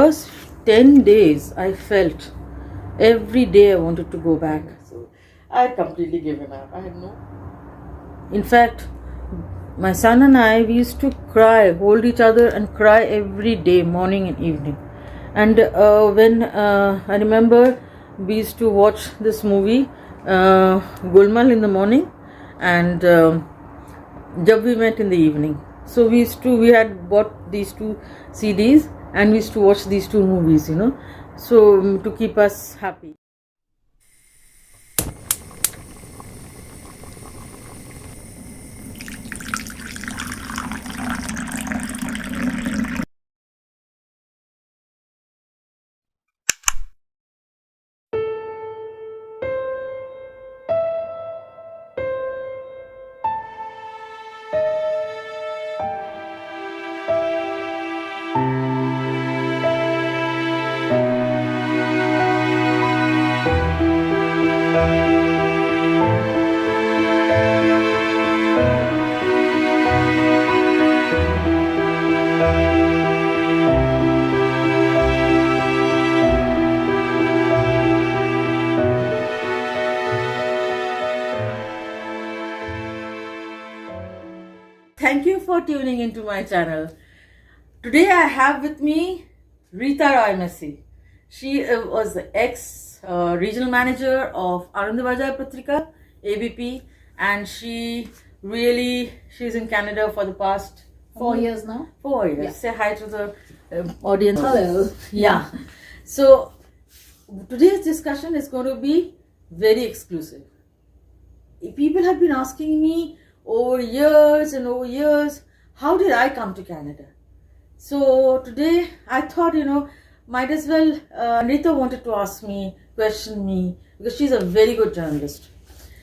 First 10 days I felt every day I wanted to go back. So I had completely given up. I had no. In fact, my son and I, we used to cry, hold each other and cry every day, morning and evening. And when I remember we used to watch this movie, Gulmal in the morning and Jab We Met in the evening. So we had bought these two CDs and we used to watch these two movies, so to keep us happy. Thank you for tuning into my channel. Today I have with me Rita Roy Messi. She was the ex-regional manager of Anand Vijay Patrika, ABP, and she's in Canada for the past 4 years now. 4 years. Yeah. Say hi to the audience. Hello. Yeah. So today's discussion is going to be very exclusive. People have been asking me over years, how did I come to Canada? So today I thought, might as well, Rita wanted to question me, because she's a very good journalist.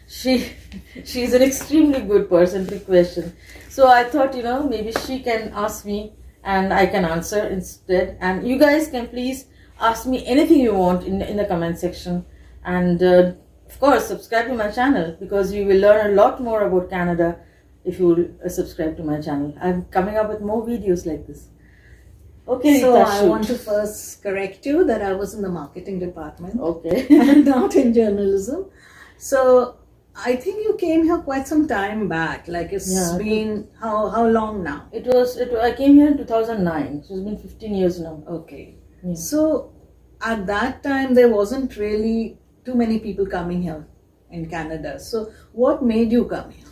She's an extremely good person to question. So I thought, maybe she can ask me and I can answer instead. And you guys can please ask me anything you want in the comment section. And of course, subscribe to my channel, because you will learn a lot more about Canada if you will subscribe to my channel. I'm coming up with more videos like this. Okay, So Rita, I shoot. want to first correct you that I was in the marketing department Okay. and not in journalism. So I think you came here quite some time back. Like it's Yeah, been how long now? I came here in 2009, so it's been 15 years now. Okay. Yeah. So at that time there wasn't really too many people coming here in Canada. So what made you come here?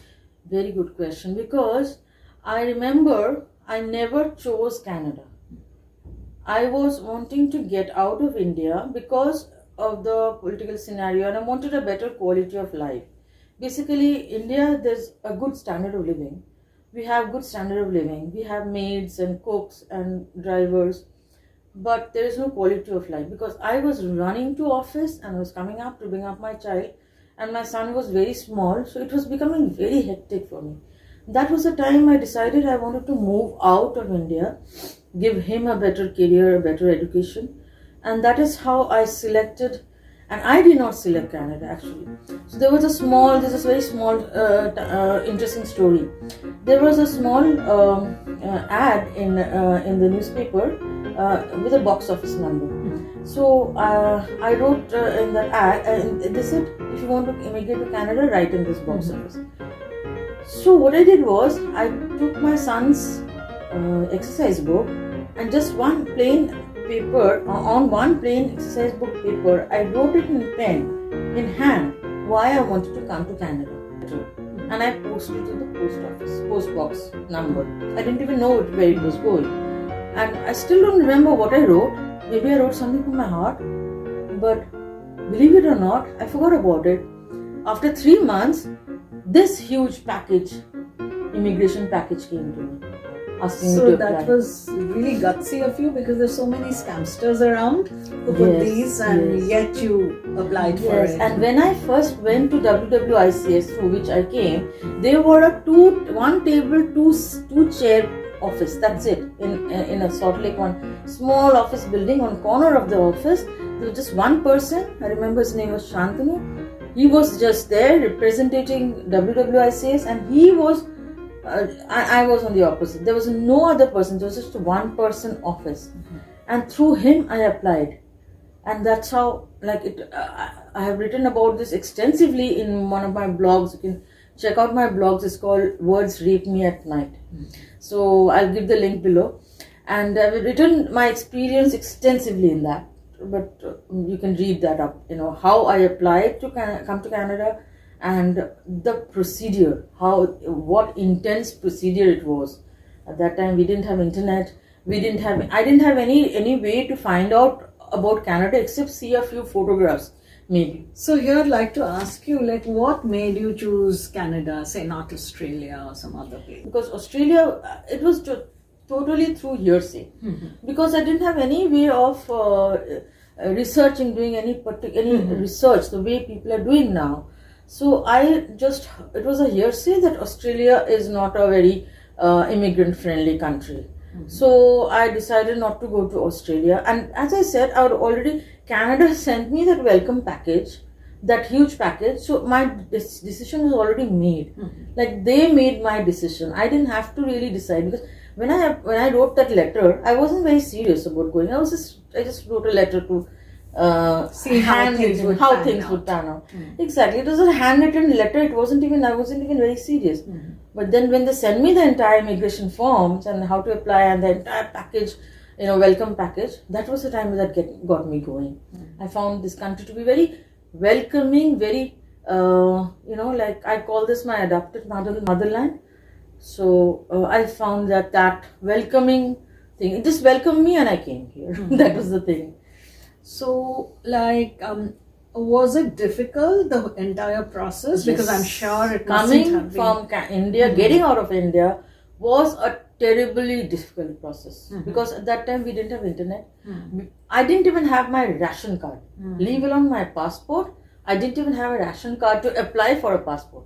Very good question, because I remember I never chose Canada. I was wanting to get out of India because of the political scenario, and I wanted a better quality of life. Basically, India, there's a good standard of living. We have good standard of living. We have maids and cooks and drivers, but there is no quality of life, because I was running to office and I was coming up to bring up my child, and my son was very small, so it was becoming very hectic for me. That was the time I decided I wanted to move out of India, give him a better career, a better education, and that is how I selected. And I did not select Canada actually. So this is a very small, interesting story. There was a small ad in the newspaper with a box office number. So I wrote in that ad, and they said, if you want to immigrate to Canada, write in this box office. So what I did was, I took my son's exercise book and just one plain paper, on one plain exercise book paper, I wrote it in pen, in hand, why I wanted to come to Canada. And I posted it to the post box number. I didn't even know where it was going. And I still don't remember what I wrote. Maybe I wrote something from my heart. But believe it or not, I forgot about it. After 3 months, this huge immigration package came to me, asking me to So apply. that was really gutsy of you, because there's so many scamsters around who put Yes, these, and yes. yet you applied for Yes, it. and when I first went to WWICS, through which I came, there were a one table, two chair office. That's it. In a sort of like one small office building. On corner of the office, there was just one person. I remember his name was Shantanu. He was just there representing WWICS, and he was. I was on the opposite. There was no other person. There was just one person office. and through him I applied, and that's how like it. I have written about this extensively in one of my blogs. You can check out my blogs. It's called Words Rape Me at Night. So I'll give the link below, and I've written my experience extensively in that. But you can read that up. You know how I applied to come to Canada, and the procedure, what intense procedure it was. At that time, we didn't have internet. I didn't have any way to find out about Canada except see a few photographs, maybe. So here I'd like to ask you, like, what made you choose Canada, say not Australia or some other place? Because Australia, it was totally through hearsay. Because I didn't have any way of researching, doing any research the way people are doing now. So it was a hearsay that Australia is not a very immigrant friendly country. So I decided not to go to Australia. And as I said, Canada sent me that welcome package, that huge package. So my decision was already made. Like they made my decision. I didn't have to really decide, because when I wrote that letter, I wasn't very serious about going. I just wrote a letter to See how things would pan out. Exactly. It was a handwritten letter. I wasn't even very serious. But then when they sent me the entire immigration forms and how to apply and the entire package, welcome package, that was the time that got me going. I found this country to be very welcoming, very, like I call this my adopted motherland. So I found that welcoming thing, it just welcomed me and I came here. That was the thing. So, like, was it difficult, the entire process? Because I'm sure it coming have been... from India, getting out of India was a terribly difficult process. Because at that time we didn't have internet. I didn't even have my ration card. Leave alone my passport. I didn't even have a ration card to apply for a passport.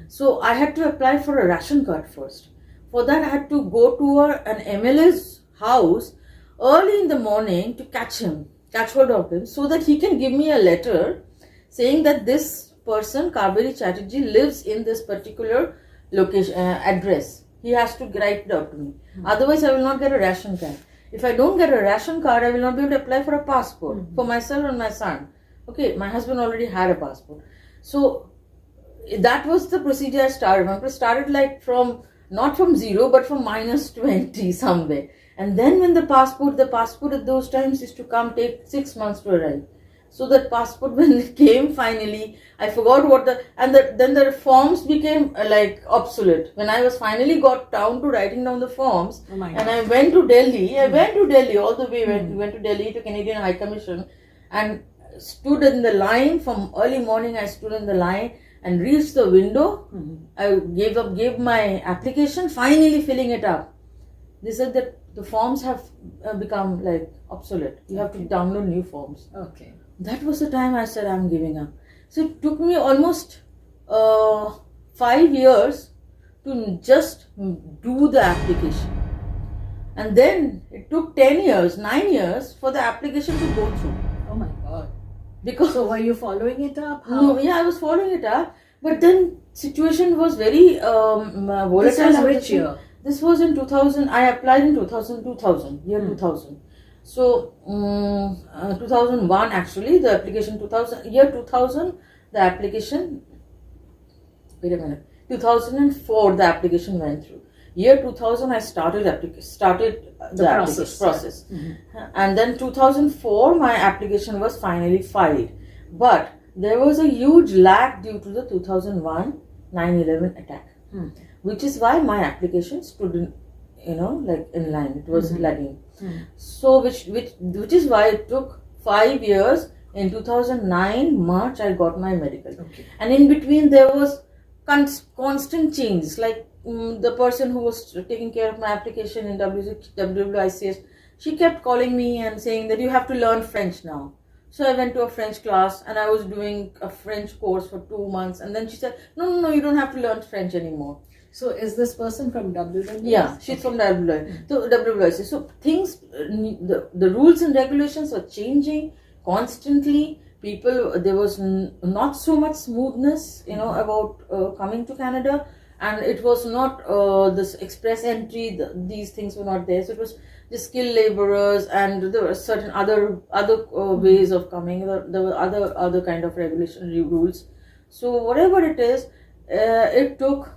So I had to apply for a ration card first. For that I had to go to an MLA's house early in the morning to catch hold of him, so that he can give me a letter saying that this person, Kaveri Chatterjee, lives in this particular location, address. He has to write it out to me. Otherwise, I will not get a ration card. If I don't get a ration card, I will not be able to apply for a passport for myself and my son. Okay, my husband already had a passport. So that was the procedure I started. I started like not from zero, but from -20 somewhere. And then when the passport at those times used to take 6 months to arrive. So that passport, when it came finally, I forgot then the forms became like obsolete. When I was finally got down to writing down the forms, and I went to Delhi, all the way, went to Delhi to Canadian High Commission and stood in the line from early morning. I stood in the line and reached the window. I gave my application, finally filling it up. They said that the forms have become like obsolete. You have to download new forms. Okay. That was the time I said I'm giving up. So it took me almost 5 years to just do the application. And then it took 9 years for the application to go through. Oh my God. Because so were you following it up? No, yeah, I was following it up. But then situation was very volatile. This was which year? This was in 2000. I applied in 2000. So 2001 actually, the application 2000. Year 2000, the application. Wait a minute. 2004, the application went through. Year 2000, I started the process. And then 2004, my application was finally filed. But there was a huge lag due to the 2001 9/11 attack, which is why my application stood in line. It was lagging. So which is why it took 5 years. In 2009 March, I got my medical, and in between there was constant changes. Like the person who was taking care of my application in WWICS, she kept calling me and saying that you have to learn French now. So I went to a French class and I was doing a French course for 2 months, and then she said, no, you don't have to learn French anymore. So is this person from WWICS? Yeah, she's from WWICS. So things, the rules and regulations were changing constantly. There was not so much smoothness, about coming to Canada, and it was not this express entry. These things were not there. So it was the skilled laborers, and there were certain other ways of coming. There were other kind of regulatory rules. So whatever it is, it took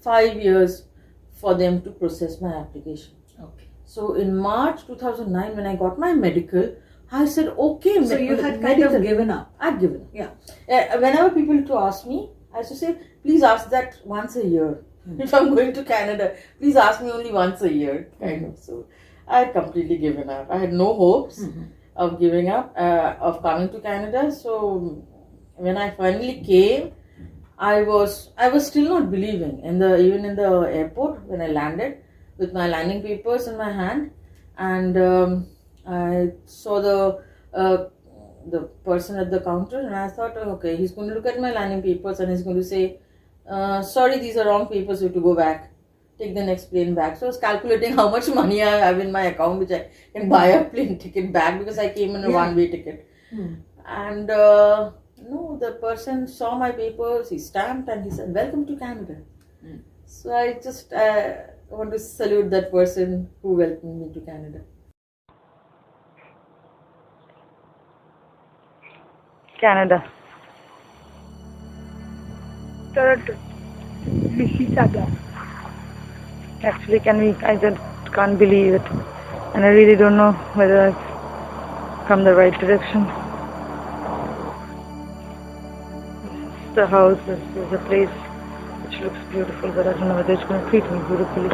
5 years for them to process my application. Okay. So in March 2009, when I got my medical, I said, okay. So you had kind of given up. I'd given up. Yeah. Whenever people used to ask me, I used to say, please ask that once a year. If I'm going to Canada, please ask me only once a year, kind of. So I had completely given up. I had no hopes of giving up, of coming to Canada. So when I finally came, I was still not believing. Even in the airport, when I landed with my landing papers in my hand, and I saw the person at the counter, and I thought, okay, he's going to look at my landing papers and he's going to say, sorry, these are wrong papers, you have to go back, take the next plane back. So I was calculating how much money I have in my account, which I can buy a plane ticket back, because I came in a one-way ticket. And no, the person saw my papers, he stamped, and he said, welcome to Canada. So I just want to salute that person who welcomed me to Canada. Canada. Toronto. Mississauga. Actually, I just can't believe it. And I really don't know whether I've come the right direction. This is the house, this is a place which looks beautiful, but I don't know whether it's going to treat me beautifully.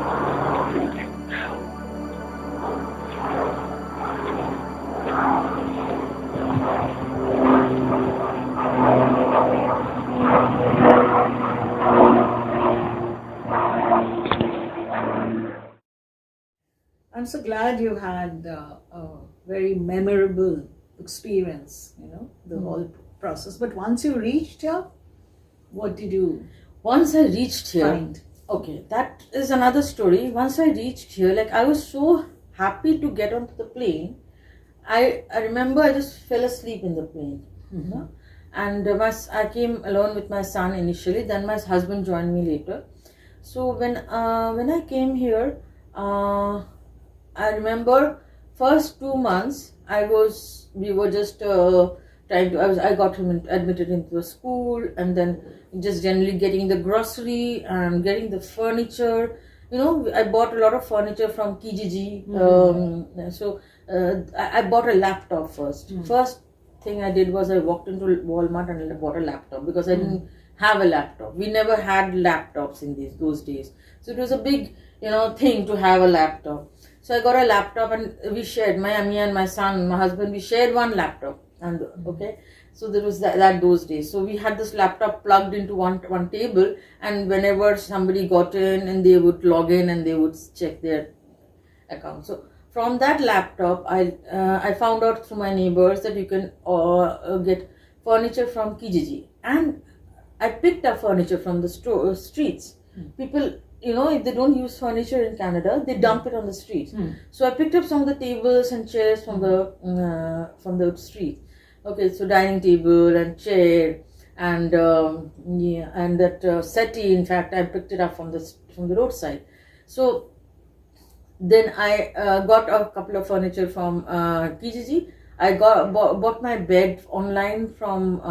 I'm so glad you had a very memorable experience, the whole process. But once you reached here, what did you Once I reached here, find? okay, that is another story. Once I reached here, like, I was so happy to get onto the plane. I remember I just fell asleep in the plane. And I came alone with my son initially. Then my husband joined me later. So when I came here, I remember first 2 months we were just I got him admitted into a school, and then just generally getting the grocery and getting the furniture. I bought a lot of furniture from Kijiji. I bought a laptop first. First thing I did was I walked into Walmart and I bought a laptop, because I didn't have a laptop. We never had laptops in those days. So it was a big, thing to have a laptop. So I got a laptop, and we shared, me and my son, my husband, we shared one laptop. And okay, so there was that those days. So we had this laptop plugged into one table, and whenever somebody got in, and they would log in and they would check their account. So from that laptop, I found out through my neighbors that you can get furniture from Kijiji, and I picked up furniture from the streets. People, if they don't use furniture in Canada, they dump it on the streets. So I picked up some of the tables and chairs from the street. Okay, so dining table and chair and and that settee. In fact, I picked it up from the roadside. So then I got a couple of furniture from Kijiji. I bought my bed online from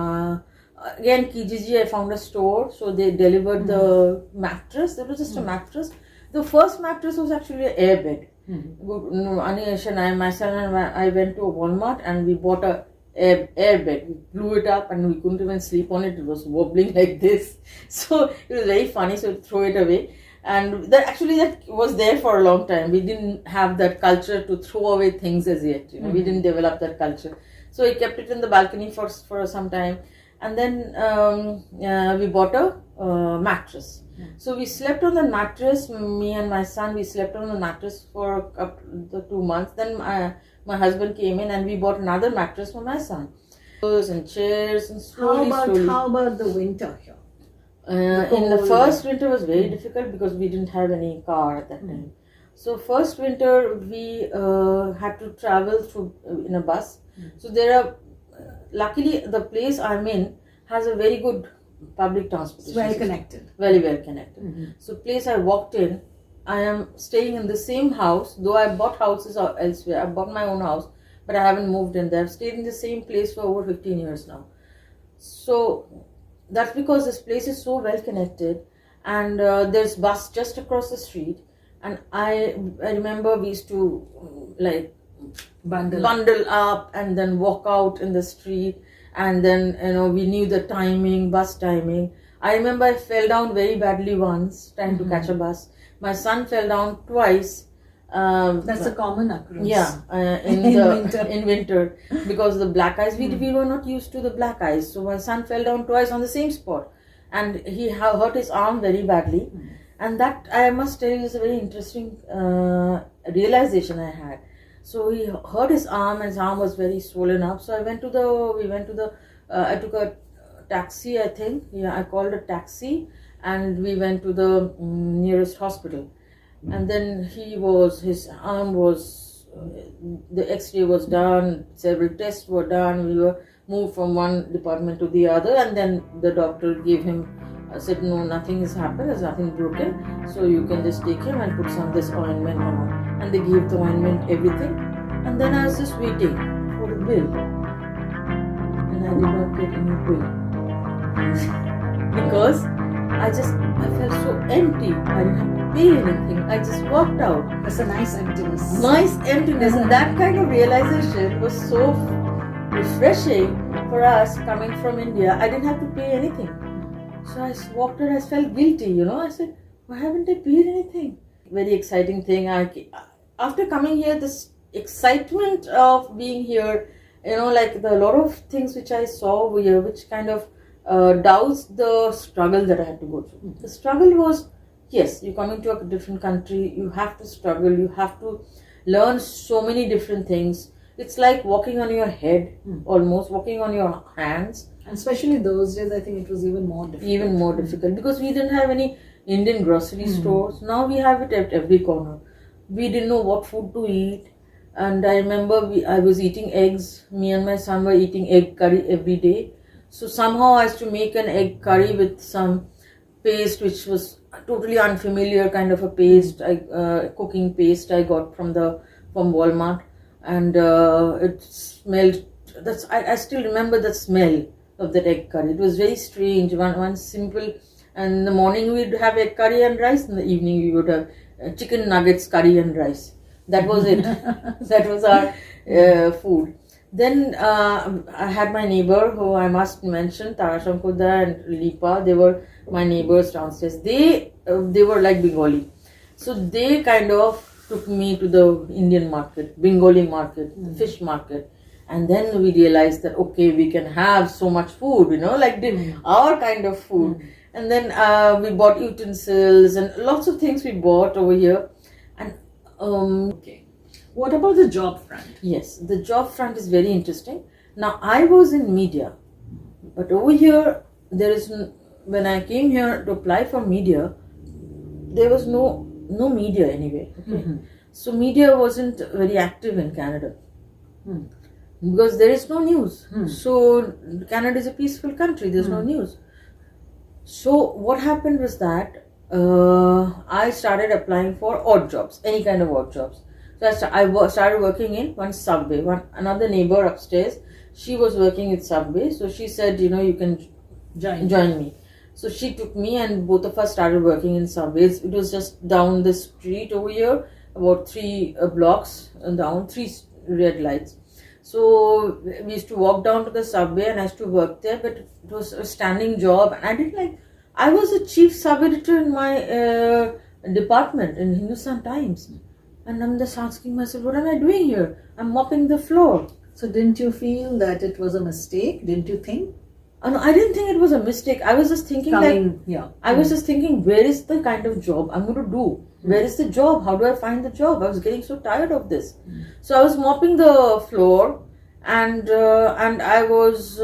again Kijiji. I found a store, so they delivered the mattress. It was just a mattress. The first mattress was actually an air bed. Anish and my son and I went to a Walmart and we bought a air bed. We blew it up and we couldn't even sleep on it. It was wobbling like this. So it was very funny. So we threw it away. And that was there for a long time. We didn't have that culture to throw away things as yet. We didn't develop that culture. So we kept it in the balcony for some time. And then we bought a mattress. So we slept on the mattress. Me and my son, we slept on the mattress for the 2 months. Then my husband came in and we bought another mattress for my son. And chairs and slowly. How about the winter here? In the first winter was very difficult because we didn't have any car at that time. So first winter we had to travel through in a bus. So there are luckily the place I'm in has a very good public transportation. It's well connected. Very well connected. So place I walked in, I am staying in the same house, though I bought houses elsewhere. I bought my own house, but I haven't moved in there. I've stayed in the same place for over 15 years now. So that's because this place is so well connected, and there's bus just across the street. And I remember we used to like Bundle. bundle up and then walk out in the street, and then we knew the timing, bus timing. I remember I fell down very badly once trying to catch a bus. My son fell down twice. That's a common occurrence. Yeah, in winter because of the black ice. We were not used to the black ice, so my son fell down twice on the same spot, and he hurt his arm very badly. And that, I must tell you, is a very interesting realization I had. So he hurt his arm, and his arm was very swollen up. So I took a taxi, I think. Yeah, I called a taxi, and we went to the nearest hospital. And then his arm was, the x-ray was done, several tests were done. We were moved from one department to the other, and then the doctor gave him, said, no, nothing has happened, there's nothing broken, so you can just take him and put some this ointment on. And they gave the ointment, everything. And then I was just waiting for the bill. And I did not get any bill. Because I felt so empty. I didn't have to pay anything. I just walked out. That's a nice emptiness. Nice emptiness. And that kind of realization was so refreshing for us coming from India. I didn't have to pay anything. So I walked out, I felt guilty, I said, why haven't I paid anything? Very exciting thing. After coming here, this excitement of being here, like a lot of things which I saw over here, which kind of doused the struggle that I had to go through. The struggle was, yes, you're coming to a different country, you have to struggle, you have to learn so many different things. It's like walking on your head, almost walking on your hands. And especially those days, I think it was even more difficult. Even more difficult because we didn't have any Indian grocery stores. Now we have it at every corner. We didn't know what food to eat. And I remember I was eating eggs. Me and my son were eating egg curry every day. So somehow I used to make an egg curry with some paste which was totally unfamiliar kind of a paste, cooking paste I got from Walmart. And it smelled, I still remember the smell of that egg curry. It was very strange, one simple, and in the morning we'd have egg curry and rice, in the evening we would have chicken nuggets, curry and rice. That was it. That was our food. Then I had my neighbor, who I must mention, Tara Shankuda and Lipa. They were my neighbors downstairs. They were like Bengali. So they kind of took me to the Indian market, Bengali market, the fish market. And then we realized that, okay, we can have so much food, like our kind of food. And then we bought utensils and lots of things we bought over here. And Okay. What about the job front? yes, the job front is very interesting. Now, I was in media, but over here, when I came here to apply for media, there was no media anyway. Okay? So media wasn't very active in Canada. Because there is no news. So Canada is a peaceful country, there's no news. So what happened was that I started applying for odd jobs, any kind of odd jobs. So I started working in one Subway. Another neighbor upstairs, she was working at Subway. So she said, you can join me. So she took me and both of us started working in Subways. It was just down the street over here, about 3 blocks down, 3 red lights. So we used to walk down to the Subway and I used to work there, but it was a standing job. And I was a chief sub-editor in my department in Hindustan Times. And I'm just asking myself, what am I doing here? I'm mopping the floor. So didn't you feel that it was a mistake? Didn't you think? No, I didn't think it was a mistake. I was just thinking I was just thinking, where is the kind of job I'm going to do? Where is the job? How do I find the job? I was getting so tired of this. So I was mopping the floor and I was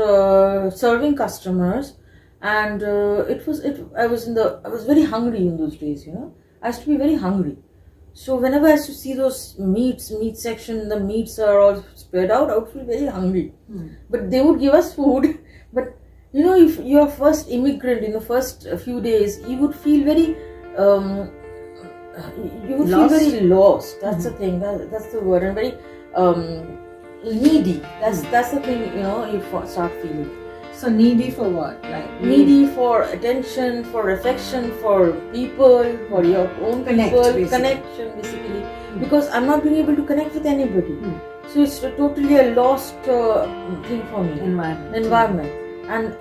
serving customers, and I was very hungry in those days, I used to be very hungry. So whenever I used to see those meat section, the meats are all spread out, I would feel very hungry. But they would give us food. But if you're first immigrant in the first few days, you would feel very you would Lost? feel very lost. That's the thing. That's the word. And very needy. That's the thing. You start feeling So needy for what? Like needy for attention, for affection, for people, for your own Connect, people, basically. connection, basically. Because I'm not being able to connect with anybody. So it's totally a lost thing for me. Environment. And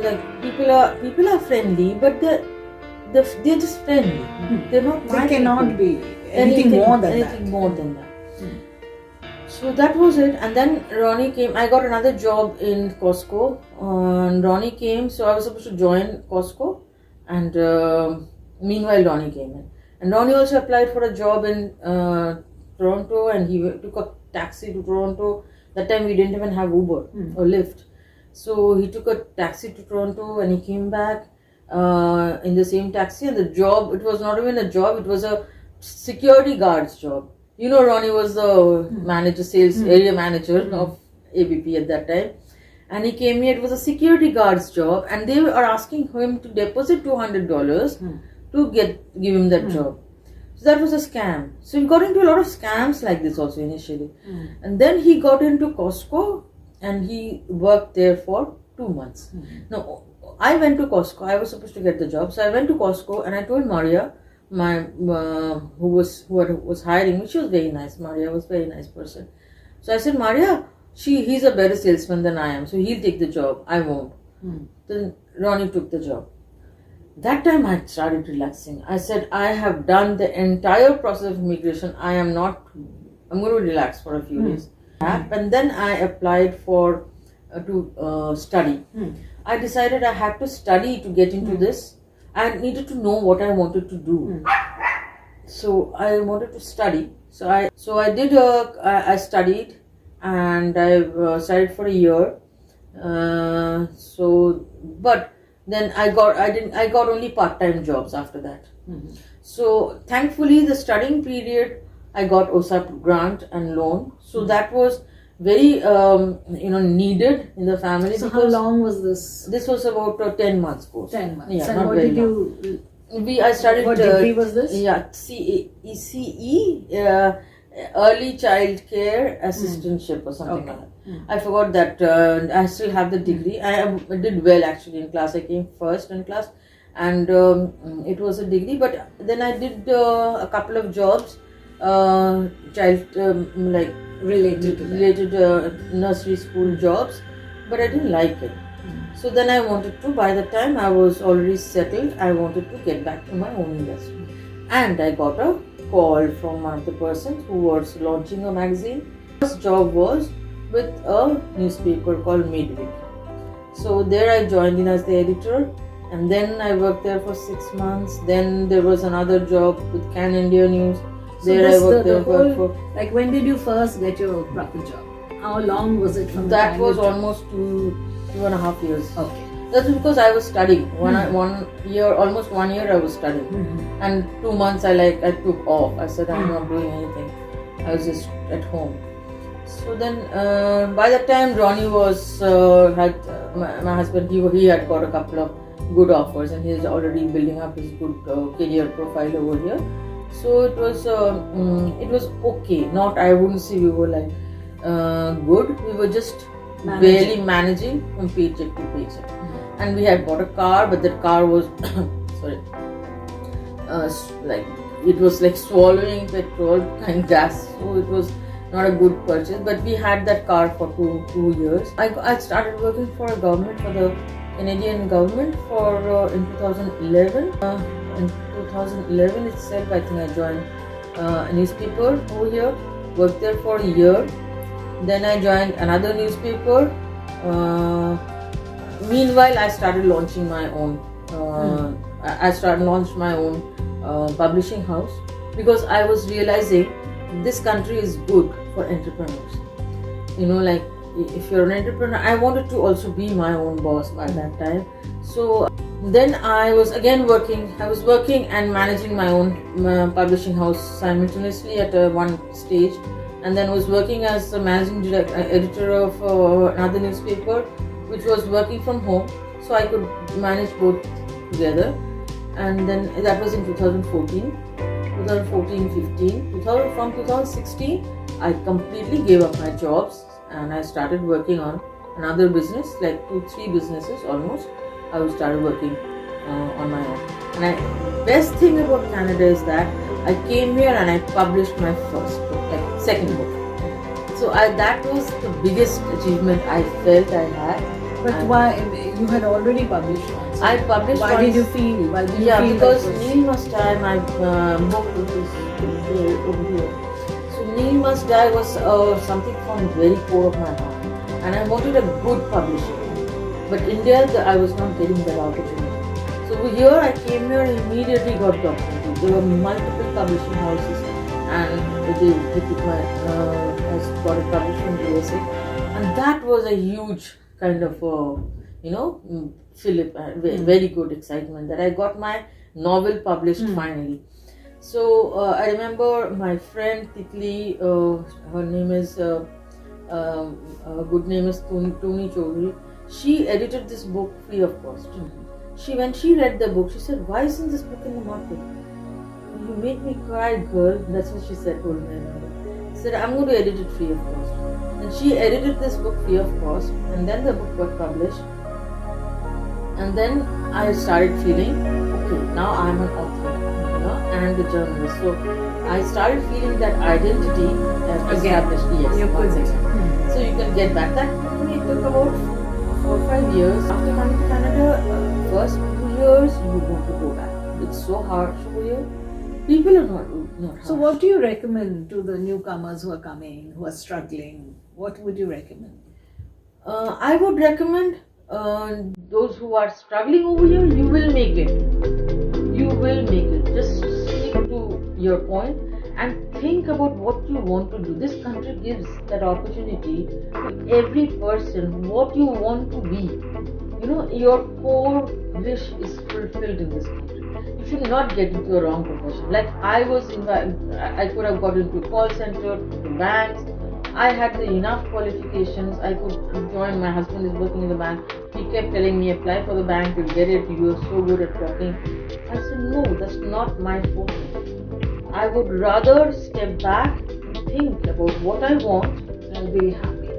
like people are friendly, but they're just friendly. They're not. They my cannot people. be anything more than anything that. more than that. So that was it. And then Ronnie came. I got another job in Costco. And Ronnie came, so I was supposed to join Costco. And meanwhile, Ronnie came in. And Ronnie also applied for a job in Toronto, and he took a taxi to Toronto. That time we didn't even have Uber or Lyft. So he took a taxi to Toronto and he came back in the same taxi. And the job, it was not even a job, it was a security guard's job. Ronnie was the manager, sales area manager of ABP at that time. And he came here, it was a security guard's job. And they are asking him to deposit $200 to give him that job. So that was a scam. So he got into a lot of scams like this also initially. And then he got into Costco and he worked there for 2 months. Now, I went to Costco. I was supposed to get the job. So I went to Costco and I told Maria, my who was hiring me, she was very nice. Maria was a very nice person. So I said, Maria, he's a better salesman than I am. So he'll take the job. I won't. Then Ronnie took the job. That time I started relaxing. I said, I have done the entire process of immigration. I'm going to relax for a few days. And then I applied to study. I decided I had to study to get into this. I needed to know what I wanted to do. So I wanted to study. So I studied and I studied for a year. But then I got only part-time jobs after that. So thankfully the studying period I got OSAP grant and loan. So that was very needed in the family. So how long was this? This was about 10 months course. 10 months. Yeah, And not what very did long. you? I studied. What degree was this? Yeah, CE, early child care assistantship or something like that. I forgot that. I still have the degree. I did well actually in class. I came first in class, and it was a degree. But then I did a couple of jobs, related nursery school jobs, but I didn't like it. So then I wanted to, by the time I was already settled, I wanted to get back to my own industry. And I got a call from one of the persons who was launching a magazine. First job was with a newspaper called Midweek. So there I joined in as the editor, and then I worked there for 6 months. Then there was another job with Can India News. There I worked there for... Like when did you first get your proper job? How long was it from That the time was you almost 2.5 years. Okay. That's because I was studying. Almost 1 year I was studying. And 2 months I took off. I said I'm not doing anything. I was just at home. So then by the time Ronnie was, my husband, he had got a couple of good offers and he is already building up his good career profile over here. So it was okay. Not, I wouldn't say we were like good. We were just barely managing from paycheck to paycheck. And we had bought a car, but that car was it was like swallowing petrol and gas. So it was not a good purchase. But we had that car for two years. I started working for a government, for the Canadian government in 2011. In 2011 itself, I think I joined a newspaper over here. Worked there for a year. Then I joined another newspaper. Meanwhile, I started launching my own. Launched my own publishing house because I was realizing this country is good for entrepreneurs. If you're an entrepreneur, I wanted to also be my own boss by that time. So then I was again working. I was working and managing my own publishing house simultaneously at one stage. And then was working as a managing editor of another newspaper, which was working from home, so I could manage both together. And then that was in 2014. 2014-15. From 2016, I completely gave up my jobs and I started working on another business, like 2-3 businesses almost. I started working on my own. And best thing about Canada is that I came here and I published my first book, like second book. So that was the biggest achievement I felt I had. But why you had already published one? So I published why one. did you feel? Why did you Yeah, feel because that was- Neil Must Die, my book, which is over here. So Neil Must Die was something from very core of my heart, and I wanted a good publisher. But India, I was not getting that opportunity. So here I came here and immediately got the opportunity. There were multiple publishing houses, and I got it published in USA, and that was a huge kind of fillip, very good excitement that I got my novel published finally. So I remember my friend Titli, her name is good name is Tuni Chaudhary. She edited this book free of cost. When she read the book, she said, "Why isn't this book in the market? You made me cry, girl." That's what she said. Told me. She said, "I'm going to edit it free of cost." And she edited this book free of cost, and then the book got published. And then I started feeling, okay, now I'm an author, and a journalist. So I started feeling that identity established. Yes, You once could. again. So you can get back. That it took about 4 or 5 years. After coming to Canada, first 2 years you want to go back. It's so harsh over here. People are not harsh. So what do you recommend to the newcomers who are coming, who are struggling? What would you recommend? I would recommend those who are struggling over here, you will make it. You will make it. Just stick to your point and think about what you want to do. This country gives that opportunity to every person, what you want to be. Your core wish is fulfilled in this country. You should not get into a wrong profession. Like I could have got into a call center, to banks. I had the enough qualifications. I could join. My husband is working in the bank. He kept telling me, apply for the bank, you'll get it. You are so good at talking. I said, no, that's not my focus. I would rather step back and think about what I want and be happy.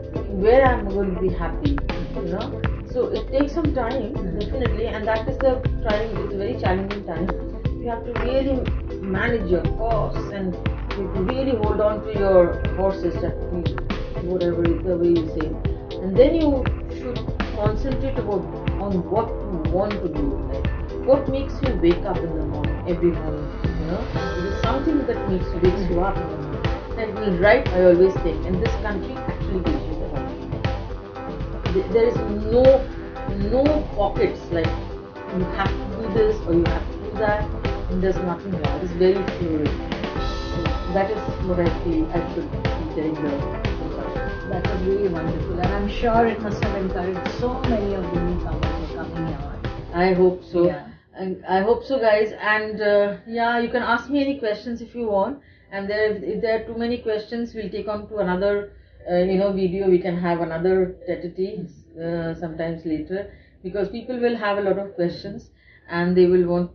Where I'm going to be happy, So it takes some time, definitely, and that is the trying. It's a very challenging time. You have to really manage your costs and you have to really hold on to your horses, whatever the way you say. And then you should concentrate on what you want to do. Like what makes you wake up in the morning, every morning. It is something that wakes you up. And right, I always think, and this country actually gives you that opportunity. There is no pockets like you have to do this or you have to do that. And there's nothing there. It's very fluid. So that is what I feel I should be telling the That was really wonderful, and I'm sure it must have encouraged so many of the newcomers who are coming here. I hope so. Yeah. And I hope so, guys. And you can ask me any questions if you want. And if there are too many questions, we'll take on to another, video. We can have another tete sometimes later, because people will have a lot of questions and they will want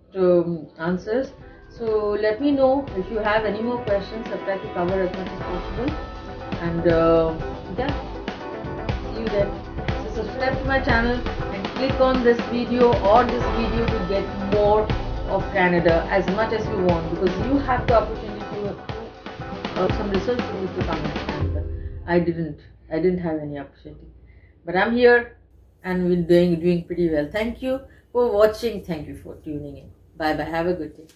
answers. So let me know if you have any more questions. I'll try to cover as much as possible. And see you then. So subscribe to my channel and click on this video or this video to get more of Canada as much as you want, because you have the opportunity to some research to come to Canada. I didn't have any opportunity, but I'm here and we're doing pretty well. Thank you for watching. Thank you for tuning in. Bye bye. Have a good day.